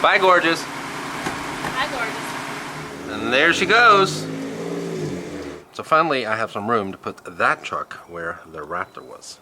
Bye, gorgeous. Hi, gorgeous. And there she goes. So finally, I have some room to put that truck where the Raptor was.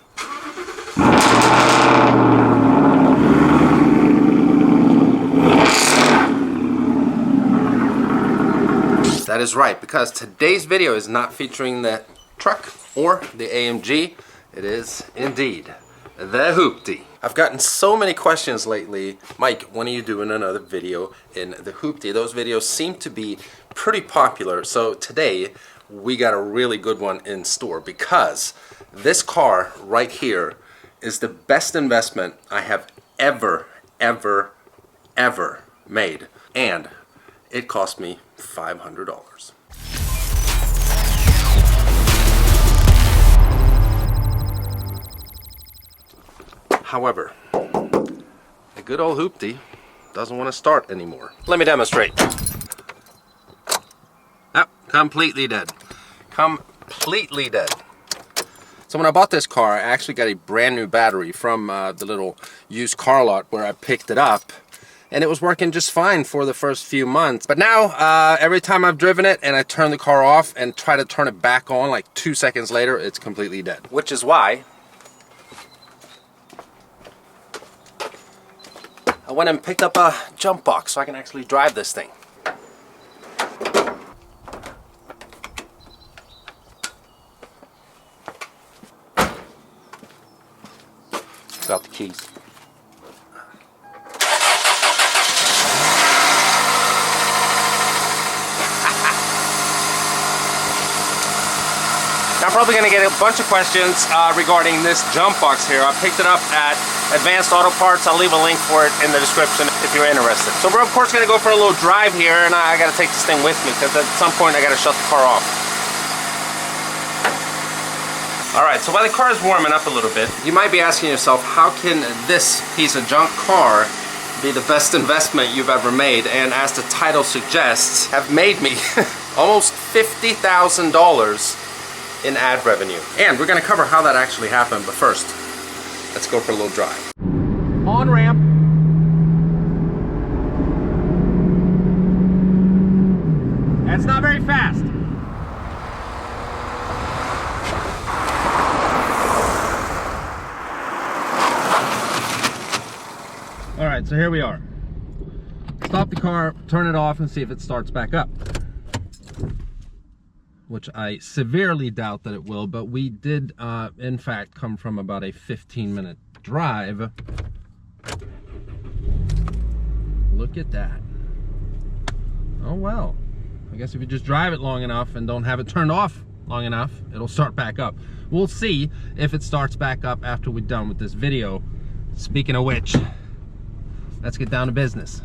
That is right, because today's video is not featuring the truck or the AMG. It is indeed the Hoopty. I've gotten so many questions lately. Mike, when are you doing another video in the Hoopty? Those videos seem to be pretty popular. So today we got a really good one in store, because this car right here is the best investment I have ever made. And it cost me $500. However, the good old Hoopty doesn't want to start anymore. Let me demonstrate. Oh, completely dead. Completely dead. So when I bought this car, I actually got a brand new battery from the little used car lot where I picked it up. And it was working just fine for the first few months. But now, every time I've driven it and I turn the car off and try to turn it back on, like 2 seconds later, it's completely dead. Which is why I went and picked up a jump box so I can actually drive this thing. Got the keys. I'm probably going to get a bunch of questions regarding this jump box here. I picked it up at Advanced Auto Parts. I'll leave a link for it in the description if you're interested. So we're of course going to go for a little drive here, and I got to take this thing with me because at some point I got to shut the car off. Alright, so while the car is warming up a little bit, you might be asking yourself, how can this piece of junk car be the best investment you've ever made? And as the title suggests, have made me almost $50,000 in ad revenue. And we're gonna cover how that actually happened, but first, let's go for a little drive. On ramp. That's not very fast. All right, so here we are. Stop the car, turn it off, and see if it starts back up. Which I severely doubt that it will, but we did, in fact, come from about a 15-minute drive. Look at that. Oh, well. I guess if you just drive it long enough and don't have it turned off long enough, it'll start back up. We'll see if it starts back up after we're done with this video. Speaking of which, let's get down to business.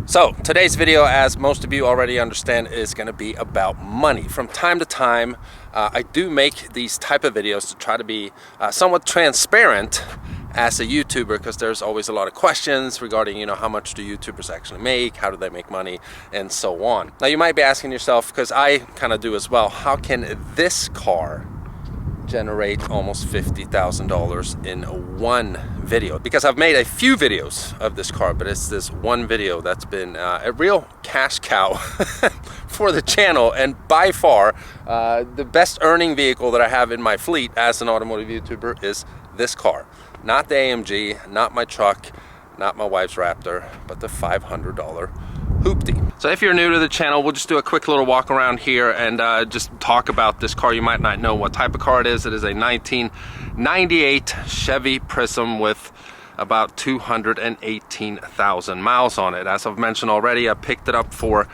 So today's video, as most of you already understand, is going to be about money. From time to time, I do make these type of videos to try to be somewhat transparent as a YouTuber, because there's always a lot of questions regarding, you know, how much do YouTubers actually make, how do they make money, and so on. Now you might be asking yourself, because I kind of do as well, how can this car generate almost $50,000 in one video? Because I've made a few videos of this car, but it's this one video that's been a real cash cow for the channel, and by far the best earning vehicle that I have in my fleet as an automotive YouTuber is this car. Not the AMG, not my truck, not my wife's Raptor, but the $500 Hoopty. So if you're new to the channel, we'll just do a quick little walk around here and just talk about this car. You might not know what type of car it is. It is a 1998 Chevy Prism with about 218,000 miles on it. As I've mentioned already, I picked it up for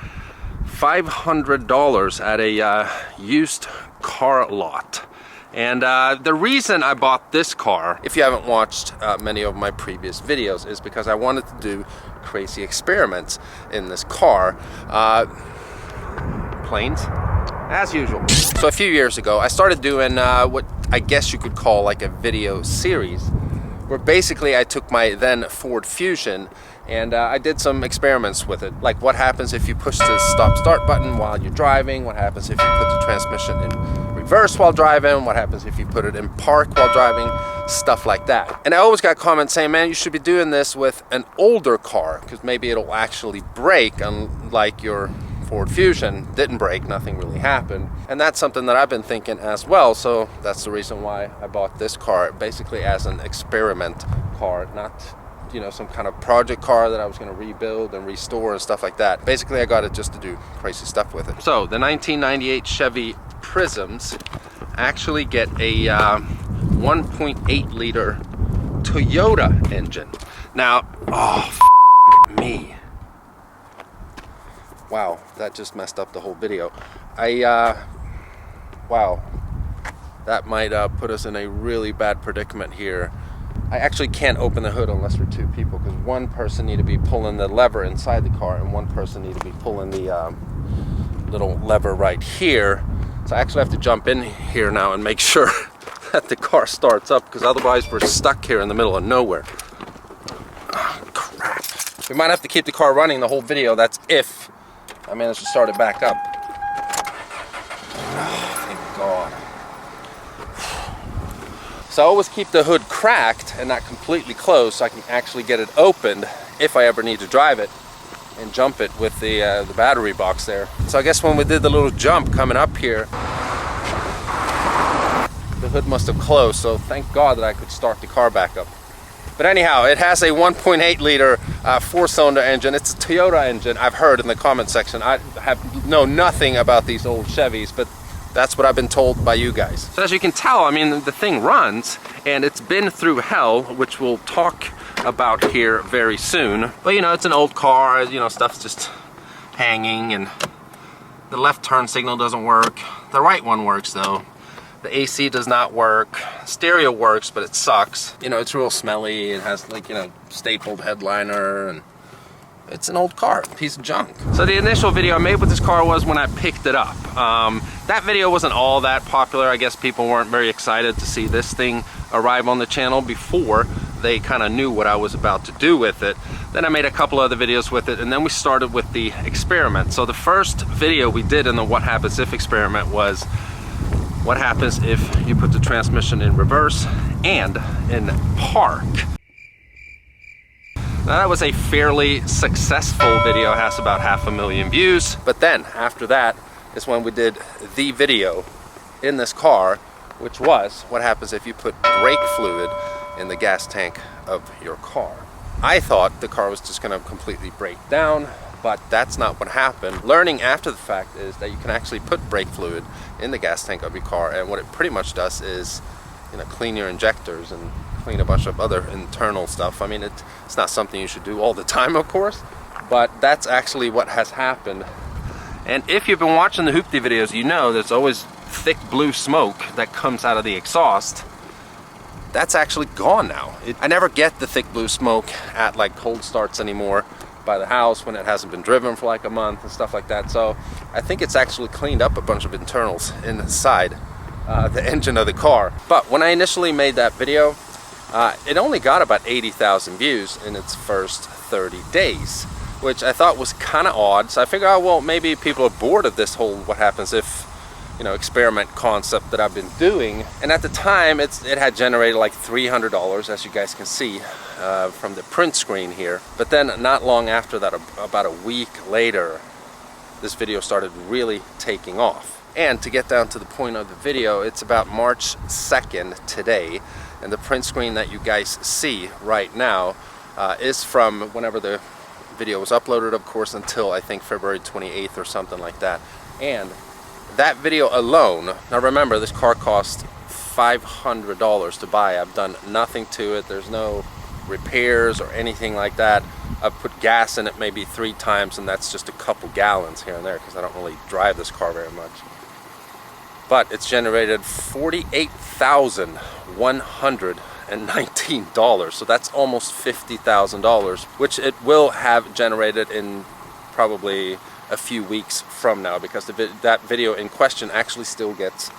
$500 at a used car lot. And the reason I bought this car, if you haven't watched many of my previous videos, is because I wanted to do crazy experiments in this car. Planes, as usual. So a few years ago, I started doing what I guess you could call like a video series, where basically I took my then Ford Fusion and I did some experiments with it. Like what happens if you push the stop-start button while you're driving, what happens if you put the transmission in reverse while driving, what happens if you put it in park while driving, stuff like that. And I always got comments saying, man, you should be doing this with an older car because maybe it'll actually brake, unlike your Ford Fusion didn't break, nothing really happened. And that's something that I've been thinking as well, so that's the reason why I bought this car, basically as an experiment car, not, you know, some kind of project car that I was going to rebuild and restore and stuff like that. Basically I got it just to do crazy stuff with it. So the 1998 Chevy Prisms actually get a 1.8 liter Toyota engine. Now, oh, me. Wow, that just messed up the whole video. Wow, that might put us in a really bad predicament here. I actually can't open the hood unless we're two people, because one person need to be pulling the lever inside the car and one person need to be pulling the little lever right here. So I actually have to jump in here now and make sure that the car starts up, because otherwise we're stuck here in the middle of nowhere. Oh, crap. We might have to keep the car running the whole video. That's if I managed to start it back up. Oh, thank God. So I always keep the hood cracked and not completely closed so I can actually get it opened if I ever need to drive it and jump it with the battery box there. So I guess when we did the little jump coming up here, the hood must have closed, so thank God that I could start the car back up. But anyhow, it has a 1.8 liter four-cylinder engine. It's a Toyota engine, I've heard in the comment section. I know nothing about these old Chevys, but that's what I've been told by you guys. So as you can tell, I mean, the thing runs, and it's been through hell, which we'll talk about here very soon. But you know, it's an old car, you know, stuff's just hanging, and the left turn signal doesn't work. The right one works though. The AC does not work. Stereo works, but it sucks. You know, it's real smelly. It has, like, you know, stapled headliner, and it's an old car, a piece of junk. So the initial video I made with this car was when I picked it up. That video wasn't all that popular. I guess people weren't very excited to see this thing arrive on the channel before they kind of knew what I was about to do with it. Then I made a couple other videos with it, and then we started with the experiment. So the first video we did in the What Happens If experiment was what happens if you put the transmission in reverse and in park. Now that was a fairly successful video, it has about 500,000 views. But then after that is when we did the video in this car, which was what happens if you put brake fluid in the gas tank of your car. I thought the car was just gonna completely break down, but that's not what happened. Learning after the fact is that you can actually put brake fluid in the gas tank of your car, and what it pretty much does is, you know, clean your injectors and clean a bunch of other internal stuff. I mean, it's not something you should do all the time, of course, but that's actually what has happened. And if you've been watching the Hoopty videos, you know there's always thick blue smoke that comes out of the exhaust. That's actually gone now. I never get the thick blue smoke at like cold starts anymore by the house when it hasn't been driven for like a month and stuff like that. So I think it's actually cleaned up a bunch of internals inside the engine of the car. But when I initially made that video, it only got about 80,000 views in its first 30 days, which I thought was kind of odd. So I figured, oh, well, maybe people are bored of this whole what happens if, you know, experiment concept that I've been doing. And at the time, it had generated like $300, as you guys can see from the print screen here. But then not long after that, about a week later, this video started really taking off. And to get down to the point of the video, it's about March 2nd today, and the print screen that you guys see right now is from whenever the video was uploaded, of course, until I think February 28th or something like that. And that video alone, now remember, this car cost $500 to buy. I've done nothing to it. There's no repairs or anything like that. I've put gas in it maybe 3 times, and that's just a couple gallons here and there because I don't really drive this car very much. But it's generated $48,119, so that's almost $50,000, which it will have generated in probably a few weeks from now, because that video in question actually still gets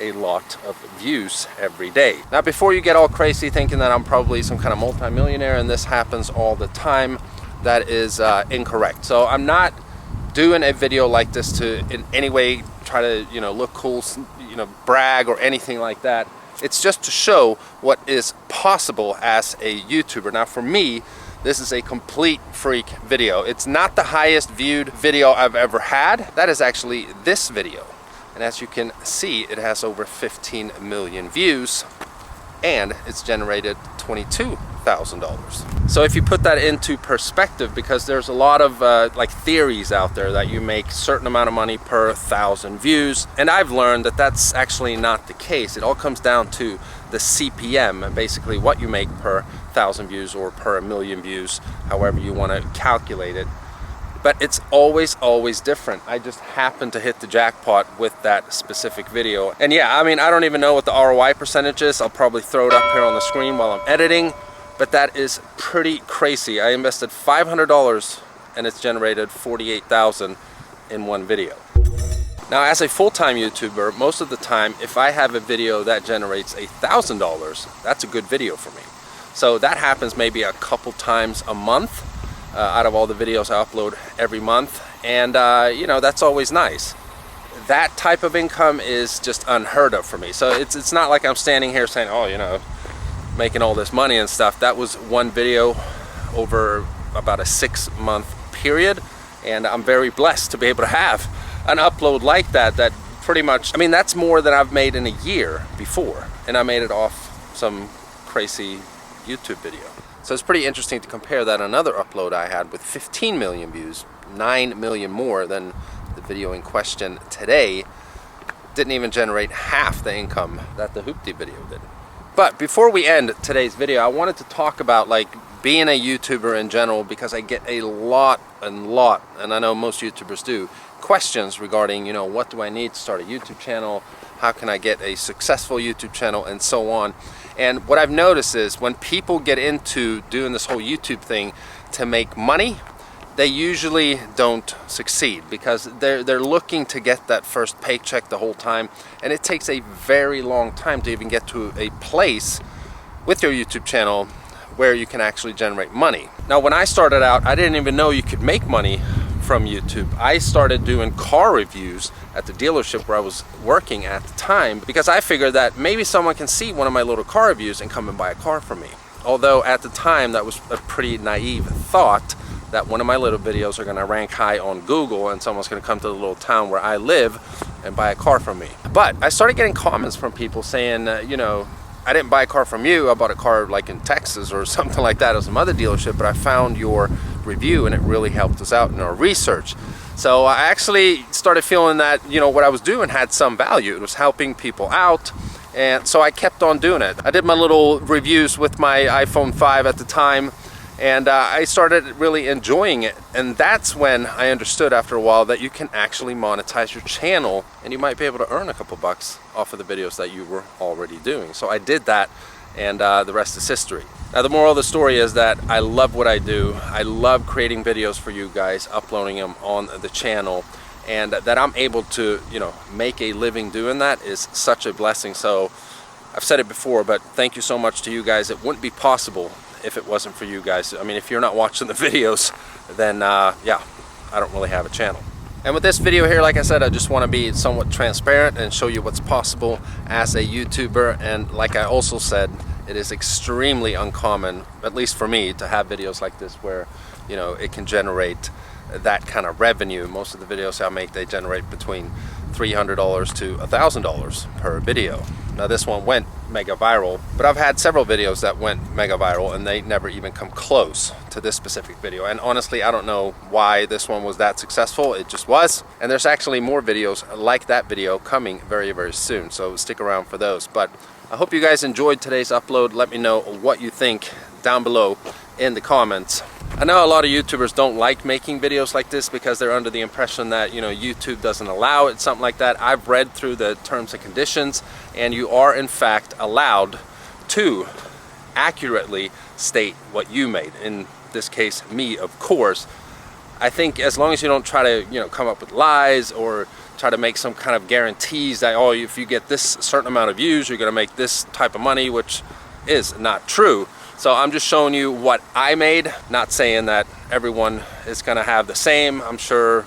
a lot of views every day. Now, before you get all crazy thinking that I'm probably some kind of multi-millionaire and this happens all the time, that is incorrect. So I'm not doing a video like this to in any way, try to, you know, look cool, you know, brag or anything like that. It's just to show what is possible as a YouTuber. Now for me, this is a complete freak video. It's not the highest viewed video I've ever had. That is actually this video. And as you can see, it has over 15 million views and it's generated $22,000. So if you put that into perspective, because there's a lot of like theories out there that you make a certain amount of money per 1,000 views, and I've learned that that's actually not the case. It all comes down to the CPM, basically what you make per 1,000 views or per 1,000,000 views, however you want to calculate it. But it's always different. I just happened to hit the jackpot with that specific video. And yeah, I mean, I don't even know what the ROI percentage is. I'll probably throw it up here on the screen while I'm editing, but that is pretty crazy. I invested $500 and it's generated $48,000 in one video. Now, as a full-time YouTuber, most of the time, if I have a video that generates $1,000, that's a good video for me. So that happens maybe a couple times a month. Out of all the videos I upload every month, and you know, that's always nice. That type of income is just unheard of for me. So it's not like I'm standing here saying, oh, you know, making all this money and stuff. That was one video over about a 6-month period, and I'm very blessed to be able to have an upload like that. That pretty much, I mean, that's more than I've made in a year before, and I made it off some crazy YouTube video. So it's pretty interesting to compare that another upload I had with 15 million views, 9 million more than the video in question today, didn't even generate half the income that the Hoopty video did. But before we end today's video, I wanted to talk about like being a YouTuber in general, because I get a lot, and I know most YouTubers do, questions regarding, you know, what do I need to start a YouTube channel? How can I get a successful YouTube channel, and so on. And what I've noticed is when people get into doing this whole YouTube thing to make money, they usually don't succeed, because they're looking to get that first paycheck the whole time, and it takes a very long time to even get to a place with your YouTube channel where you can actually generate money. Now, when I started out, I didn't even know you could make money from YouTube. I started doing car reviews at the dealership where I was working at the time, because I figured that maybe someone can see one of my little car reviews and come and buy a car from me. Although at the time that was a pretty naive thought, that one of my little videos are going to rank high on Google and someone's going to come to the little town where I live and buy a car from me. But I started getting comments from people saying, you know, I didn't buy a car from you, I bought a car like in Texas or something like that at some other dealership, but I found your review and it really helped us out in our research. So I actually started feeling that, you know, what I was doing had some value. It was helping people out, and so I kept on doing it. I did my little reviews with my iPhone 5 at the time, and I started really enjoying it. And that's when I understood after a while that you can actually monetize your channel, and you might be able to earn a couple bucks off of the videos that you were already doing. So I did that, and the rest is history. Now, the moral of the story is that I love what I do. I love creating videos for you guys, uploading them on the channel, and that I'm able to, you know, make a living doing that is such a blessing. So I've said it before, but thank you so much to you guys. It wouldn't be possible if it wasn't for you guys. I mean, if you're not watching the videos, then yeah, I don't really have a channel. And with this video here, like I said, I just want to be somewhat transparent and show you what's possible as a YouTuber. And like I also said, it is extremely uncommon, at least for me, to have videos like this where, you know, it can generate that kind of revenue. Most of the videos I make, they generate between $300 to $1,000 per video. Now, this one went mega viral, but I've had several videos that went mega viral and they never even come close to this specific video. And honestly, I don't know why this one was that successful. It just was. And there's actually more videos like that video coming very, very soon. So stick around for those. But I hope you guys enjoyed today's upload. Let me know what you think down below in the comments. I know a lot of YouTubers don't like making videos like this because they're under the impression that, you know, YouTube doesn't allow it, something like that. I've read through the terms and conditions, and you are in fact allowed to accurately state what you made. In this case, me, of course. I think as long as you don't try to, you know, come up with lies or try to make some kind of guarantees that, oh, if you get this certain amount of views, you're going to make this type of money, which is not true. So I'm just showing you what I made, not saying that everyone is going to have the same. I'm sure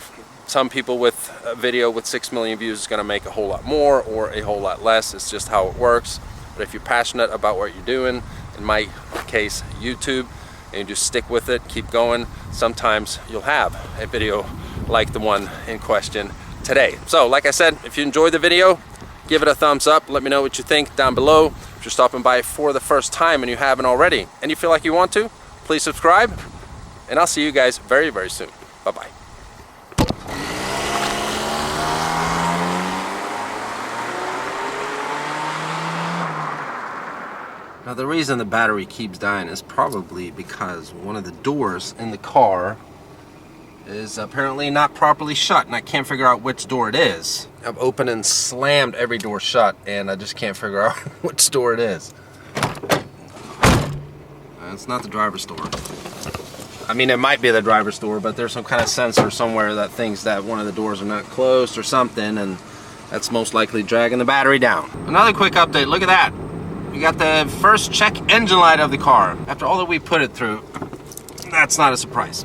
Some people with a video with 6 million views is going to make a whole lot more or a whole lot less. It's just how it works. But if you're passionate about what you're doing, in my case YouTube, and you just stick with it, keep going, sometimes you'll have a video like the one in question today. So like I said, if you enjoyed the video, give it a thumbs up. Let me know what you think down below. If you're stopping by for the first time and you haven't already and you feel like you want to, please subscribe, and I'll see you guys very, very soon. Bye-bye. Now the reason the battery keeps dying is probably because one of the doors in the car is apparently not properly shut, and I can't figure out which door it is. I've opened and slammed every door shut, and I just can't figure out which door it is. It's not the driver's door. I mean, it might be the driver's door, but there's some kind of sensor somewhere that thinks that one of the doors are not closed or something, and that's most likely dragging the battery down. Another quick update, look at that. We got the first check engine light of the car. After all that we put it through, that's not a surprise.